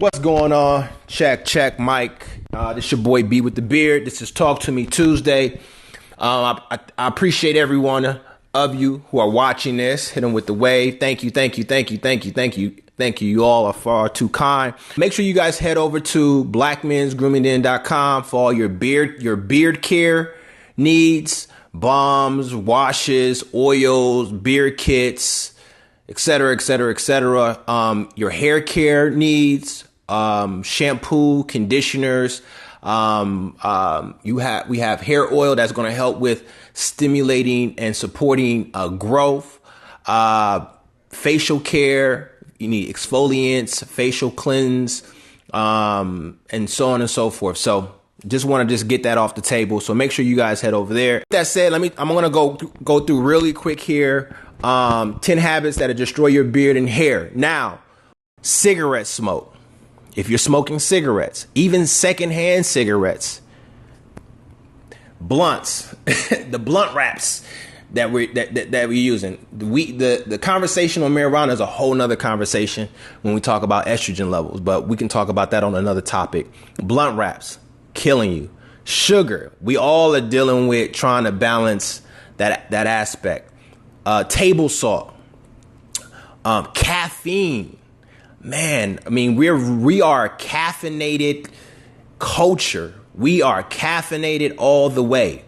What's going on? Check, Mike. This your boy B with the beard. This is Talk to Me Tuesday. I appreciate every one of you who are watching this. Hit them with the wave. Thank you. You all are far too kind. Make sure you guys head over to blackmensgrooming.com for all your beard care needs, balms, washes, oils, beard kits, etc. Your hair care needs, shampoo, conditioners. We have hair oil that's going to help with stimulating and supporting growth, facial care. You need exfoliants, facial cleanse, and so on and so forth. So just want to get that off the table. So make sure you guys head over there. With that said, I'm going to go through really quick here. 10 habits that'll destroy your beard and hair. Now, cigarette smoke. If you're smoking cigarettes, even secondhand cigarettes, blunts, the blunt wraps that we're using. The conversation on marijuana is a whole nother conversation when we talk about estrogen levels, but we can talk about that on another topic. Blunt wraps, killing you. Sugar, we all are dealing with trying to balance that aspect. Table salt, caffeine. Man, I mean, we are a caffeinated culture. We are caffeinated all the way.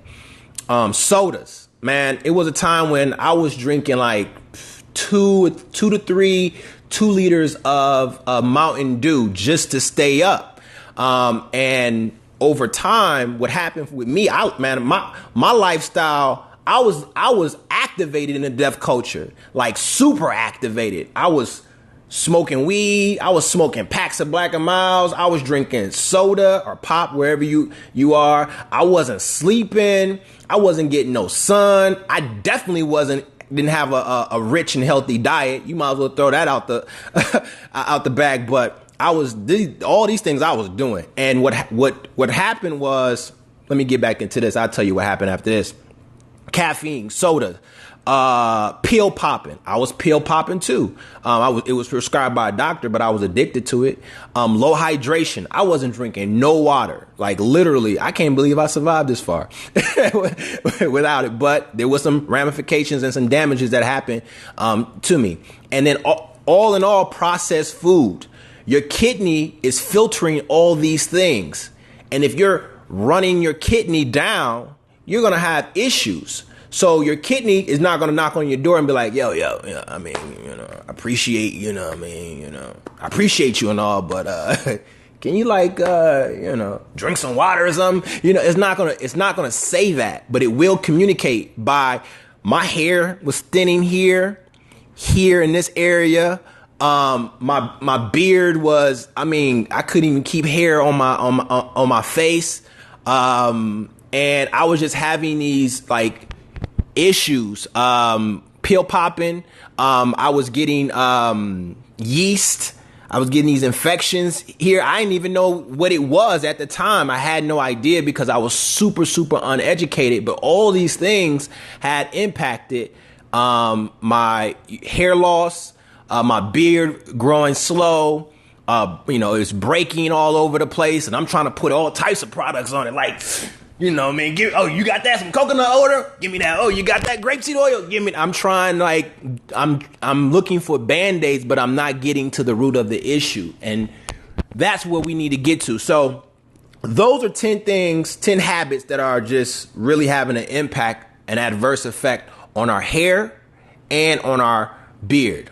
Sodas, man, it was a time when I was drinking like 2 to 3 2 liters of Mountain Dew just to stay up. And over time, what happened with me, my lifestyle, I was activated in the deaf culture, like super activated. I was smoking weed. I was smoking packs of Black & Milds. I was drinking soda or pop, wherever you are. I wasn't sleeping. I wasn't getting no sun. I definitely didn't have a rich and healthy diet. You might as well throw that out the out the bag. But all these things I was doing. And what happened was, let me get back into this. I'll tell you what happened after this. Caffeine, soda, pill popping. I was pill popping too. It was prescribed by a doctor, but I was addicted to it. Low hydration. I wasn't drinking no water. Like literally, I can't believe I survived this far without it. But there was some ramifications and some damages that happened to me. And then all in all, processed food. Your kidney is filtering all these things. And if you're running your kidney down, you're going to have issues. So your kidney is not going to knock on your door and be like, yo, I appreciate, I appreciate you and all, but, can you drink some water or something? It's not going to say that, but it will communicate by my hair was thinning here in this area. My beard was, I couldn't even keep hair on my face. And I was just having these like issues, pill popping. I was getting yeast. I was getting these infections here. I didn't even know what it was at the time. I had no idea because I was super uneducated. But all these things had impacted my hair loss, my beard growing slow. It's breaking all over the place, and I'm trying to put all types of products on it, like. You got that? Some coconut odor? Give me that. Oh, you got that grapeseed oil? Give me. I'm trying I'm looking for Band-Aids, but I'm not getting to the root of the issue. And that's what we need to get to. So those are 10 habits that are just really having an impact, an adverse effect on our hair and on our beard.